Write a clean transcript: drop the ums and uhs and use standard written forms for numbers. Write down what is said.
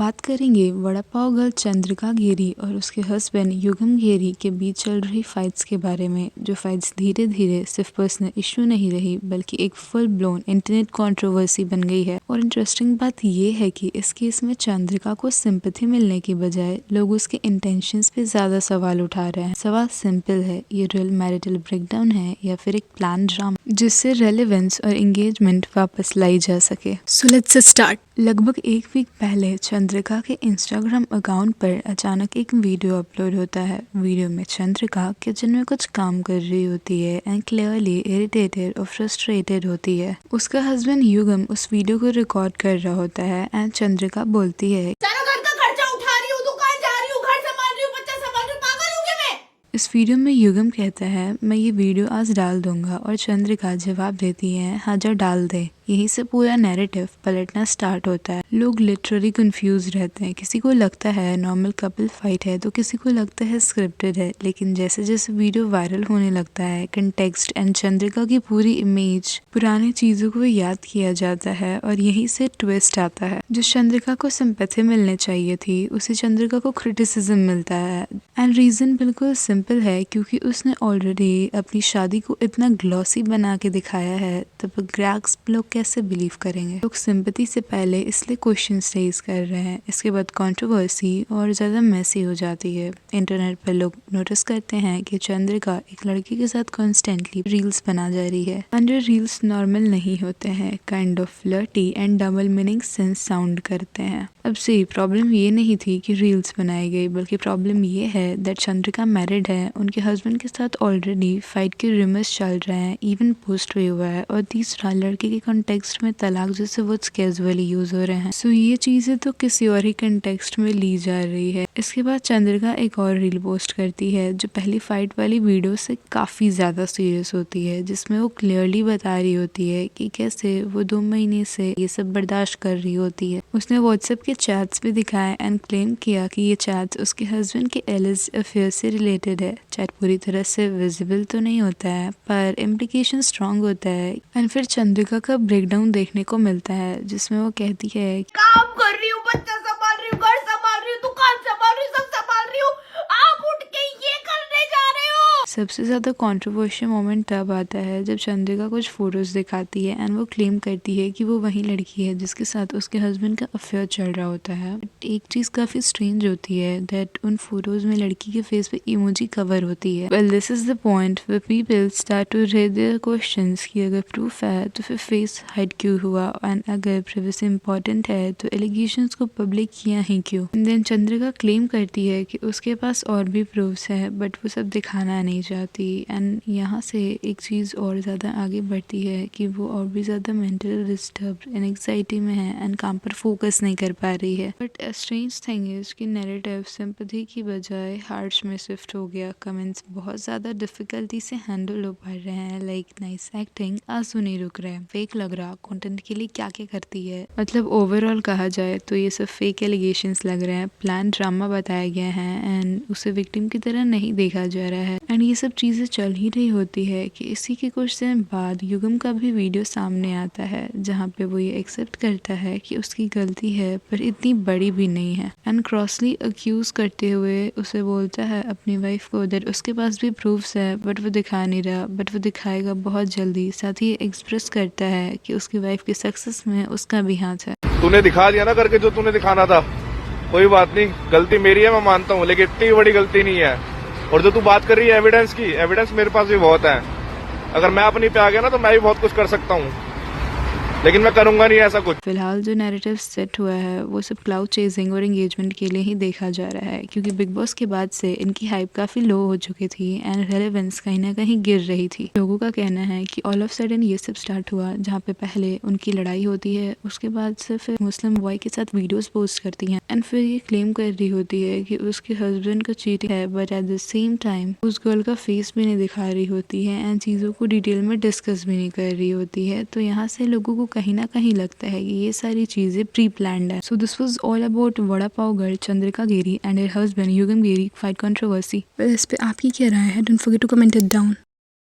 बात करेंगे वड़ा पाव गर्ल चंद्रिका घेरी और उसके हस्बैंड युगम घेरी के बीच चल रही फाइट्स के बारे में, जो फाइट्स धीरे धीरे सिर्फ पर्सनल इश्यू नहीं रही बल्कि एक फुल ब्लोन इंटरनेट कंट्रोवर्सी बन गई है। और इंटरेस्टिंग बात ये है कि इस केस में चंद्रिका को सिंपैथी मिलने की बजाय लोग उसके इंटेंशंस पे ज्यादा सवाल उठा रहे हैं। सवाल सिंपल है, ये रियल मैरिटल ब्रेकडाउन है या फिर एक प्लान ड्रामा जिससे रेलेवेंस और एंगेजमेंट वापस लाई जा सके। So let's start. लगभग एक वीक पहले चंद्रिका के इंस्टाग्राम अकाउंट पर अचानक एक वीडियो अपलोड होता है। वीडियो में चंद्रिका किचन में कुछ काम कर रही होती है एंड क्लियरली इरिटेटेड और फ्रस्ट्रेटेड होती है। उसका हस्बैंड युगम उस वीडियो को रिकॉर्ड कर रहा होता है एंड चंद्रिका बोलती है, इस वीडियो में युगम कहता है मैं ये वीडियो आज डाल दूंगा और चंद्रिका जवाब देती है हाँ जो डाल दे। यहीं से पूरा नैरेटिव पलटना स्टार्ट होता है। लोग लिटरली कंफ्यूज रहते हैं। किसी को लगता है नॉर्मल कपल फाइट है तो किसी को लगता है स्क्रिप्टेड है। लेकिन जैसे जैसे वीडियो वायरल होने लगता है कंटेक्स्ट एंड चंद्रिका की पूरी इमेज, पुरानी चीजों को याद किया जाता है और यहीं से ट्विस्ट आता है। जिस चंद्रिका को सिंपैथी मिलने चाहिए थी उसी चंद्रिका को क्रिटिसिज्म मिलता है। एंड रीजन बिल्कुल सिंपल है, क्योंकि उसने ऑलरेडी अपनी शादी को इतना ग्लॉसी बना के दिखाया है, तब ग्रैक्स लोग कैसे बिलीव करेंगे। लोग सिंपैथी से पहले इसलिए क्वेश्चंस रेज कर रहे हैं। इसके बाद कंट्रोवर्सी और ज्यादा मैसी हो जाती है। इंटरनेट पर लोग नोटिस करते हैं कि चंद्रिका एक लड़की के साथ कॉन्स्टेंटली रील्स बना जा रही है। अंडर रील्स नॉर्मल नहीं होते हैं, kind of flirty and double meaning sense sound करते हैं। अब से प्रॉब्लम ये नहीं थी कि रील्स बनाई गई, बल्कि प्रॉब्लम ये है दैट चंद्रिका मैरिड है। उनके हस्बैंड के साथ ऑलरेडी फाइट के रूमर्स चल रहे हैं, इवन पोस्ट भी हुआ है। और तीसरा, लड़के के कॉन्टेक्स्ट में तलाक जैसे वर्ड्स कैजुअली यूज हो रहे हैं। सो ये चीजें तो किसी और ही कॉन्टेक्स्ट में ली जा रही है। इसके बाद चंद्रिका एक और रील पोस्ट करती है जो पहली फाइट वाली वीडियो से काफी ज्यादा सीरियस होती है, जिसमें वो क्लियरली बता रही होती है कि कैसे वो 2 महीने से ये सब बर्दाश्त कर रही होती है। उसने व्हाट्सएप के चैट्स भी दिखाए एंड क्लेम किया कि ये चैट्स उसके हस्बैंड के एलिज अफेयर से रिलेटेड है। चैट पूरी तरह से विजिबल तो नहीं होता है पर इम्प्लीकेशन स्ट्रांग होता है। एंड फिर चंद्रिका का ब्रेकडाउन देखने को मिलता है जिसमें वो कहती है काम कर रही हूँ, बच्चा संभाल रही हूँ, घर संभाल रही हूँ, दुकान संभाल रही हूँ, सब संभाल रही हूँ, आप उठ के ये करने जा रहे हो। सबसे ज्यादा कंट्रोवर्शियल मोमेंट तब आता है जब चंद्रिका कुछ फोटोज दिखाती है एंड वो क्लेम करती है कि वो वही लड़की है जिसके साथ उसके हस्बैंड का अफेयर चल रहा होता है। एक चीज काफी स्ट्रेंज होती है दैट उन फोटोज में लड़की के फेस पे इमोजी कवर होती है। Well this is the point where people start to raise their questions कि अगर प्रूफ है तो फिर फेस हाइड क्यों हुआ, एंड अगर प्राइवेसी इंपॉर्टेंट है तो एलिगेशंस को पब्लिक किया ही क्यों। देन चंद्रिका क्लेम करती है कि उसके पास और भी प्रूफ्स है बट वो सब दिखाना नहीं चाहती। एंड यहाँ से एक चीज और ज्यादा आगे बढ़ती है कि वो और भी ज्यादा मेंटल डिस्टर्ब एंड एंग्जाइटी में है एंड काम पर फोकस नहीं कर पा रही है। बट स्ट्रेंज थिंग इज कि नैरेटिव सिंपैथी की बजाय हार्ट्स में शिफ्ट हो गया। कमेंट्स बहुत ज्यादा डिफिकल्टी से हैंडल हो पा रहे हैं, लाइक नाइस एक्टिंग, आंसू नहीं रुक रहे, फेक लग रहा, कंटेंट के लिए क्या क्या करती है। मतलब ओवरऑल कहा जाए तो ये सब फेक एलिगेशंस लग रहे हैं, प्लान ड्रामा बताया गया है एंड उसे विक्टिम की तरह नहीं देखा जा रहा है। एंड ये सब चीजें चल ही रही होती है कि इसी के कुछ दिन बाद युगम का भी वीडियो सामने आता है जहाँ पे वो ये एक्सेप्ट करता है कि उसकी गलती है पर इतनी बड़ी भी नहीं है। एंड क्रॉसली अक्यूज करते हुए उसे बोलता है अपनी वाइफ को दैट उसके पास भी प्रूफ्स है बट वो दिखा नहीं रहा, बट वो दिखाएगा बहुत जल्दी। साथ ही एक्सप्रेस करता है कि उसकी वाइफ की सक्सेस में उसका भी हाथ है। तूने दिखा दिया ना करके जो तूने दिखाना था, कोई बात नहीं, गलती मेरी है मैं मानता हूँ, लेकिन इतनी बड़ी गलती नहीं है। और जो तू बात कर रही है एविडेंस की, एविडेंस मेरे पास भी बहुत है। अगर मैं अपनी पे आ गया ना तो मैं भी बहुत कुछ कर सकता हूँ, लेकिन मैं करूंगा नहीं ऐसा कुछ। फिलहाल जो नैरेटिव सेट हुआ है वो सब क्लाउड चेजिंग और एंगेजमेंट के लिए ही देखा जा रहा है, क्योंकि बिग बॉस के बाद से इनकी हाइप काफी लो हो चुकी थी एंड रेलेवेंस कहीं ना कहीं गिर रही थी। लोगों का कहना है कि ऑल ऑफ सडन ये सब स्टार्ट हुआ जहाँ पे पहले उनकी लड़ाई होती है, उसके बाद से फिर मुस्लिम बॉय के साथ वीडियोस पोस्ट करती हैं एंड फिर ये क्लेम कर रही होती है कि उसके हस्बैंड का चीटिंग है, but at the same time उस गर्ल का फेस भी नहीं दिखा रही होती है एंड चीजों को डिटेल में डिस्कस भी नहीं कर रही होती है। तो यहाँ से लोगों को कहीं ना कहीं लगता है कि ये सारी चीजें प्री प्लान्ड है। So this was all about vada pav girl Chandrika घेरी एंड हर हस्बैंड युगम घेरी फाइट कंट्रोवर्सी। इस पे आपकी क्या राय है? Don't forget to comment it down.